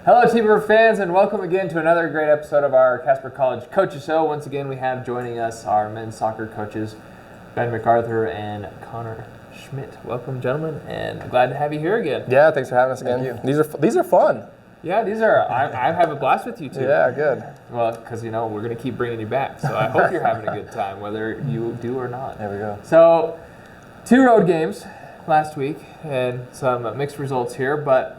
Hello, T-Bird fans, and welcome again to another great episode of our Casper College Coaches Show. Once again, we have joining us our men's soccer coaches, Ben MacArthur and Connor Schmidt. Welcome, gentlemen, and glad to have you here again. Yeah, thanks for having us again. These are fun. Yeah, these are. I have a blast with you too. Yeah, good. Well, because we're going to keep bringing you back, so I hope you're having a good time, whether you do or not. There we go. So, 2 road games last week, and some mixed results here, but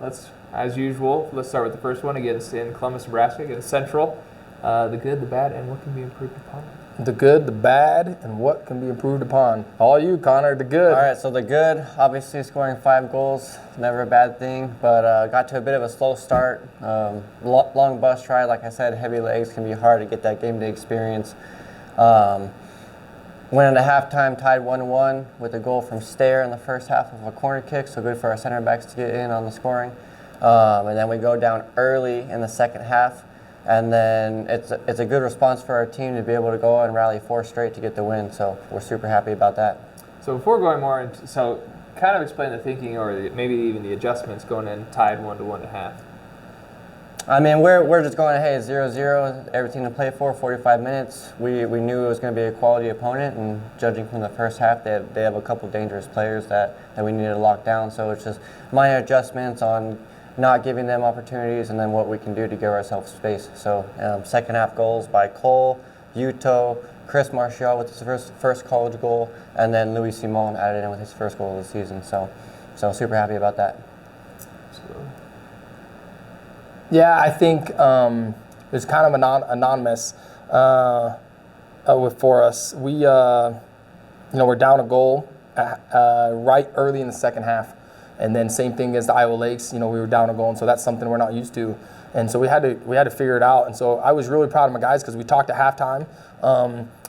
as usual, let's start with the first one in Columbus, Nebraska, against Central. The good, the bad, and what can be improved upon. The good, the bad, and what can be improved upon. All you, Connor, the good. All right, so the good, obviously scoring 5 goals, never a bad thing, but got to a bit of a slow start. Long bus ride, like I said, heavy legs can be hard to get that game day experience. Went into halftime, tied 1-1 with a goal from Stair in the first half of a corner kick, so good for our center backs to get in on the scoring. And then we go down early in the second half, and then it's a good response for our team to be able to go and rally 4 straight to get the win. So we're super happy about that. So before going more into, kind of explain the thinking or maybe even the adjustments going in tied 1-1 at half. I mean, we're just going, hey, 0-0, everything to play for, 45 minutes. We knew it was going to be a quality opponent, and judging from the first half, they have a couple dangerous players that we needed to lock down. So it's just minor adjustments on not giving them opportunities, and then what we can do to give ourselves space. So second half goals by Cole, Yuto, Chris Martial with his first college goal, and then Louis Simon added in with his first goal of the season. So super happy about that. Yeah, I think it's kind of anonymous for us. We're down a goal right early in the second half. And then same thing as the Iowa Lakes, we were down a goal, and so that's something we're not used to. And so we had to figure it out. And so I was really proud of my guys because we talked at halftime,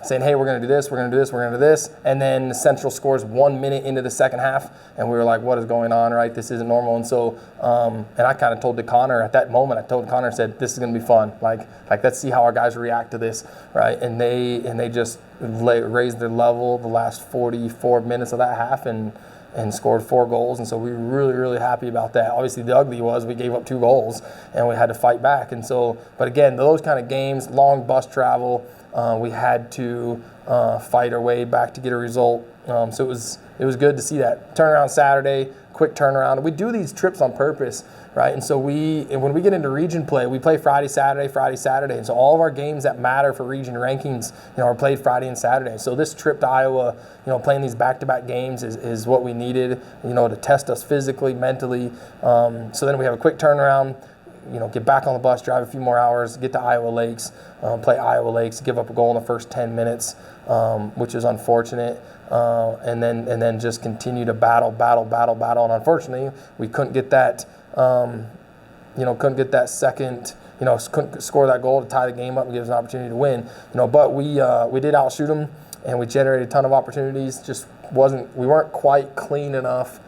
saying, hey, we're going to do this, we're going to do this, we're going to do this. And then Central scores 1 minute into the second half, and we were like, what is going on, right? This isn't normal. And so, and I kind of told Connor at that moment, I said, this is going to be fun. Like let's see how our guys react to this, right? And they just raised their level the last 44 minutes of that half and scored 4 goals, and so we were really, really happy about that. Obviously, the ugly was we gave up 2 goals, and we had to fight back. And so, but again, those kind of games, long bus travel, we had to fight our way back to get a result. So it was good to see that turnaround Saturday, quick turnaround. We do these trips on purpose, right? And so when we get into region play, we play Friday, Saturday. And so all of our games that matter for region rankings, are played Friday and Saturday. So this trip to Iowa, playing these back-to-back games is what we needed, to test us physically, mentally. So then we have a quick turnaround, get back on the bus, drive a few more hours, get to Iowa Lakes, play Iowa Lakes, give up a goal in the first 10 minutes, which is unfortunate. And then just continue to battle. And unfortunately, we couldn't get that, second, couldn't score that goal to tie the game up and give us an opportunity to win. But we did outshoot them, and we generated a ton of opportunities. Just we weren't quite clean enough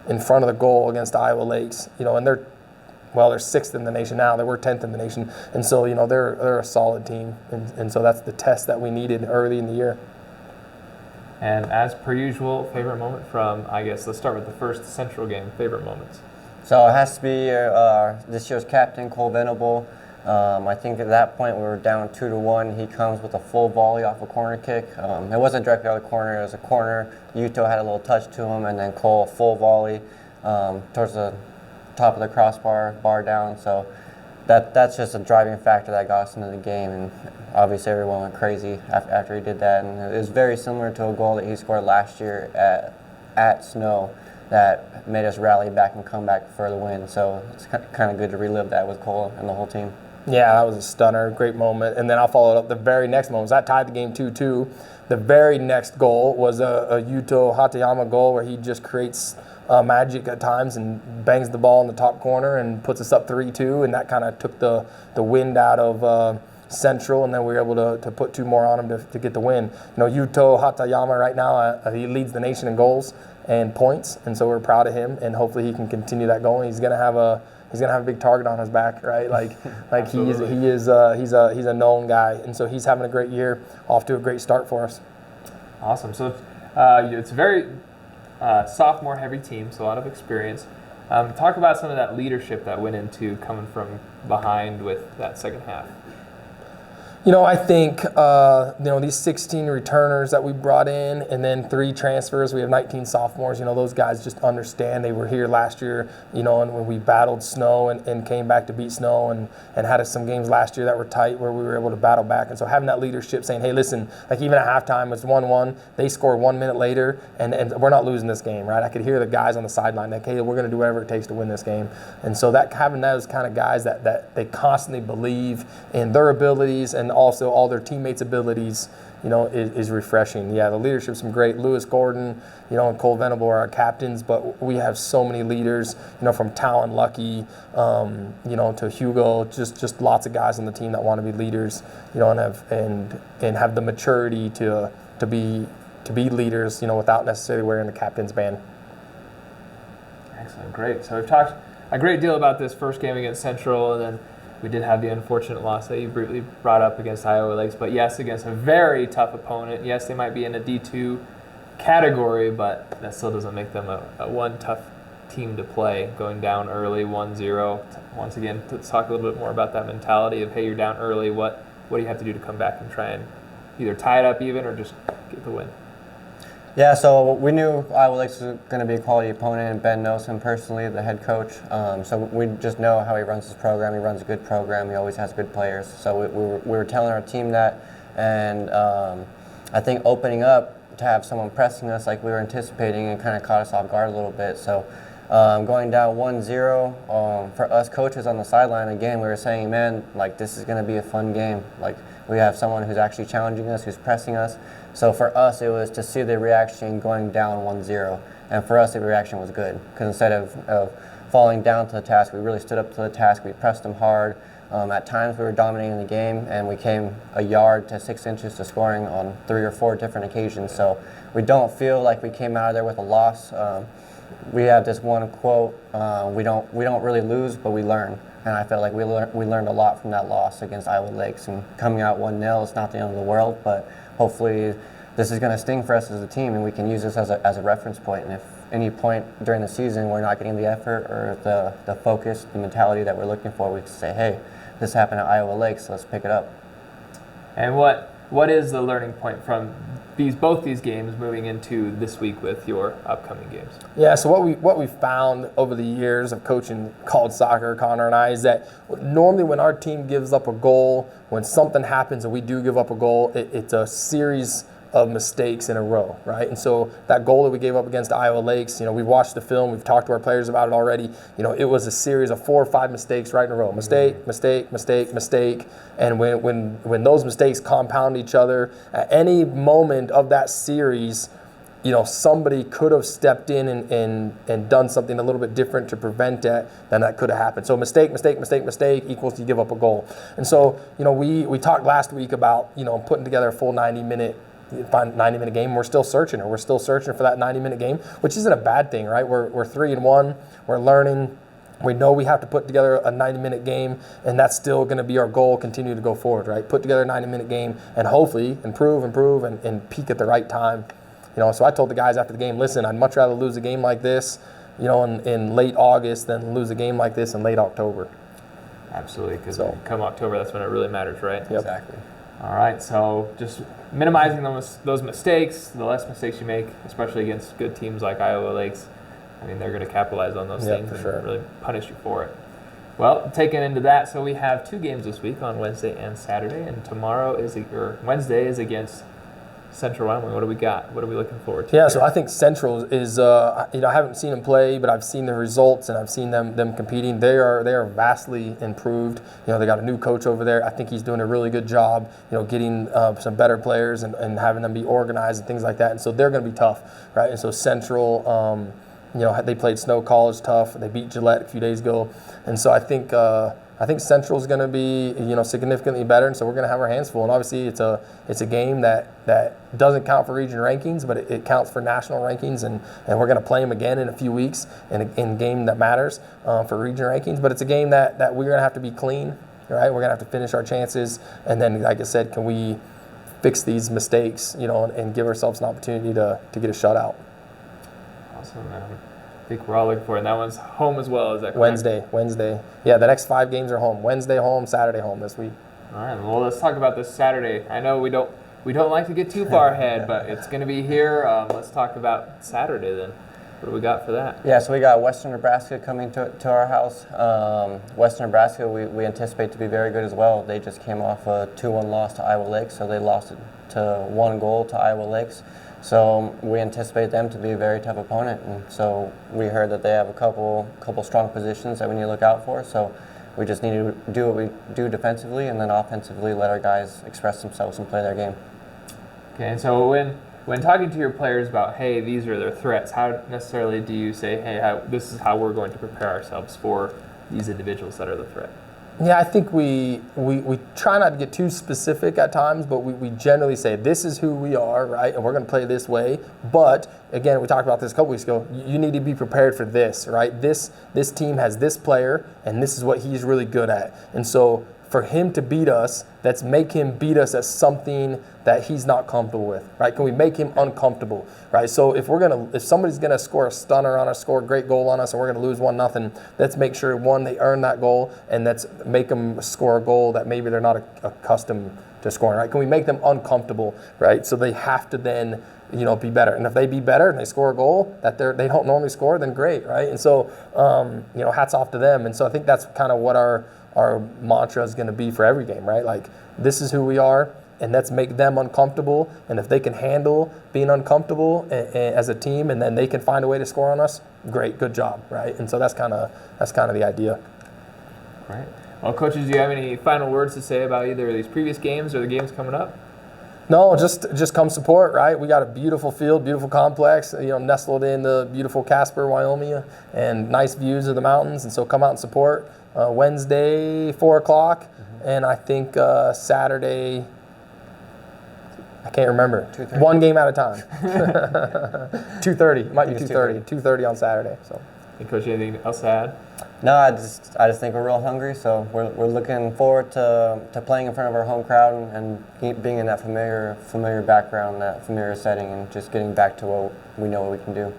in front of the goal against Iowa Lakes. And they're 6th in the nation now. They were 10th in the nation, and so they're a solid team, and so that's the test that we needed early in the year. And as per usual, favorite moment from, I guess, let's start with the first Central game, favorite moments. So it has to be this year's captain, Cole Venable. I think at that point we were down 2-1. He comes with a full volley off a corner kick. It wasn't directly out of the corner, it was a corner. Yuto had a little touch to him, and then Cole, full volley towards the top of the crossbar, bar down. So that's just a driving factor that got us into the game, and obviously everyone went crazy after he did that. And it was very similar to a goal that he scored last year at Snow that made us rally back and come back for the win. So it's kind of good to relive that with Cole and the whole team. Yeah, that was a stunner, great moment. And then I'll follow it up the very next moment. That tied the game 2-2. The very next goal was a Yuto Hatayama goal where he just creates magic at times and bangs the ball in the top corner and puts us up 3-2, and that kind of took the wind out of Central, and then we were able to put 2 more on him to get the win. Yuto Hatayama right now, he leads the nation in goals and points, and so we're proud of him, and hopefully he can continue that going. He's gonna have a big target on his back, right? Like he's a known guy, and so he's having a great year, off to a great start for us. Awesome. So it's a very sophomore heavy team, so a lot of experience. Talk about some of that leadership that went into coming from behind with that second half. I think, these 16 returners that we brought in and then 3 transfers, we have 19 sophomores, those guys just understand. They were here last year, and when we battled snow and came back to beat snow and had some games last year that were tight where we were able to battle back. And so having that leadership saying, hey, listen, like even at halftime, it's 1-1. They scored 1 minute later, and we're not losing this game, right? I could hear the guys on the sideline like, hey, we're going to do whatever it takes to win this game. And so having those kind of guys that they constantly believe in their abilities and also all their teammates' abilities, is refreshing. Yeah, the leadership's been great. Lewis Gordon, and Cole Venable are our captains, but we have so many leaders, from Talon Lucky, to Hugo, just lots of guys on the team that want to be leaders, and have the maturity to be leaders, without necessarily wearing the captain's band. Excellent, great. So we've talked a great deal about this first game against Central, and then we did have the unfortunate loss that you briefly brought up against Iowa Lakes, but yes, against a very tough opponent. Yes, they might be in a D2 category, but that still doesn't make them a one tough team to play. Going down early, 1-0. Once again, let's talk a little bit more about that mentality of, hey, you're down early. What do you have to do to come back and try and either tie it up even or just get the win? Yeah, so we knew Iowa Lakes was going to be a quality opponent, and Ben knows him personally, the head coach. So we just know how he runs his program. He runs a good program. He always has good players. So we were telling our team that, and I think opening up to have someone pressing us like we were anticipating and kind of caught us off guard a little bit. So going down 1-0, for us coaches on the sideline, again, we were saying, man, like this is going to be a fun game. Like we have someone who's actually challenging us, who's pressing us. So for us, it was to see the reaction going down 1-0. And for us, the reaction was good. Because instead of falling down to the task, we really stood up to the task. We pressed them hard. At times, we were dominating the game, and we came a yard to 6 inches to scoring on 3 or 4 different occasions. So we don't feel like we came out of there with a loss. We have this one quote, we don't really lose, but we learn. And I felt like we learned a lot from that loss against Iowa Lakes. And coming out 1-0, it's not the end of the world, but hopefully this is going to sting for us as a team, and we can use this as a reference point. And if any point during the season we're not getting the effort or the focus, the mentality that we're looking for, we can say, hey, this happened at Iowa Lakes, so let's pick it up. And what is the learning point from both these games moving into this week with your upcoming games? Yeah, so what we found over the years of coaching college soccer, Connor and I, is that normally when our team gives up a goal, when something happens and we do give up a goal, it's a series of mistakes in a row, right? And so that goal that we gave up against Iowa Lakes, we've watched the film, we've talked to our players about it already. It was a series of 4 or 5 mistakes right in a row. Mistake, mistake, mistake, mistake. And when those mistakes compound each other, at any moment of that series, somebody could have stepped in and done something a little bit different to prevent it, then that could have happened. So mistake, mistake, mistake, mistake equals you give up a goal. And so, we talked last week about, putting together a full 90-minute game. We're still searching for that 90-minute game, which isn't a bad thing, right? We're 3-1. We're learning. We know we have to put together a 90-minute game, and that's still going to be our goal, continue to go forward, right? Put together a 90-minute game and hopefully improve, and peak at the right time. So I told the guys after the game, listen, I'd much rather lose a game like this, in late August than lose a game like this in late October. Absolutely, because come October, that's when it really matters, right? Yep. Exactly. All right, so just minimizing those mistakes, the less mistakes you make, especially against good teams like Iowa Lakes, they're going to capitalize on those things and really punish you for it. Well, taking into that, so we have 2 games this week on Wednesday and Saturday, and Wednesday is against Central Wyoming. What do we got? What are we looking forward to? Yeah, so I think Central is, I haven't seen them play, but I've seen the results and I've seen them competing. They are vastly improved. They got a new coach over there. I think he's doing a really good job, getting some better players and having them be organized and things like that. And so they're going to be tough, right? And so Central, they played Snow College tough. They beat Gillette a few days ago. And so I think Central's going to be, significantly better, and so we're going to have our hands full. And obviously, it's a game that doesn't count for region rankings, but it counts for national rankings, and we're going to play them again in a few weeks in a game that matters for region rankings. But it's a game that we're going to have to be clean, right? We're going to have to finish our chances, and then, like I said, can we fix these mistakes, and give ourselves an opportunity to get a shutout. Awesome, man. think we're all looking for. And that one's home as well, is that correct? Wednesday. Yeah, the next 5 games are home. Wednesday home, Saturday home this week. All right, well, let's talk about this Saturday. I know we don't like to get too far ahead, but it's going to be here. Let's talk about Saturday then. What do we got for that? Yeah, so we got Western Nebraska coming to our house. Western Nebraska, we anticipate to be very good as well. They just came off a 2-1 loss to Iowa Lakes, so they lost it to 1 goal to Iowa Lakes. So we anticipate them to be a very tough opponent, and so we heard that they have a couple strong positions that we need to look out for. So we just need to do what we do defensively, and then offensively let our guys express themselves and play their game. Okay, and so when talking to your players about, hey, these are their threats, how necessarily do you say, hey, this is how we're going to prepare ourselves for these individuals that are the threat? Yeah, I think we try not to get too specific at times, but we generally say this is who we are, right? And we're going to play this way. But again, we talked about this a couple weeks ago. You need to be prepared for this, right? This team has this player, and this is what he's really good at. And so for him to beat us, let's make him beat us at something that he's not comfortable with, right? Can we make him uncomfortable, right? So if somebody's gonna score a stunner on us, score a great goal on us, and we're gonna lose 1-0, let's make sure they earn that goal, and let's make them score a goal that maybe they're not accustomed to scoring, right? Can we make them uncomfortable, right? So they have to then, be better. And if they be better and they score a goal that they don't normally score, then great, right? And so, hats off to them. And so I think that's kind of what our mantra is going to be for every game, right? Like, this is who we are, and let's make them uncomfortable. And if they can handle being uncomfortable as a team, and then they can find a way to score on us, great, good job, right? And so that's kind of the idea. Right. Well, coaches, do you have any final words to say about either of these previous games or the games coming up? No, just come support, right? We got a beautiful field, beautiful complex, nestled in the beautiful Casper, Wyoming, and nice views of the mountains. And so come out and support. Wednesday, 4 o'clock, and I think Saturday, I can't remember. 2:30. One game at a time. 2:30. It might be 2:30. 2:30 on Saturday. So. And Coach, anything else to add? No, I just think we're real hungry, so we're looking forward to playing in front of our home crowd and being in that familiar background, that familiar setting, and just getting back to what we know what we can do.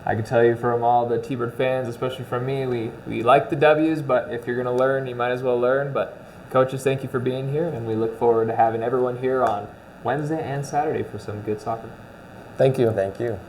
I can tell you from all the T-Bird fans, especially from me, we like the W's, but if you're going to learn, you might as well learn. But coaches, thank you for being here, and we look forward to having everyone here on Wednesday and Saturday for some good soccer. Thank you. Thank you.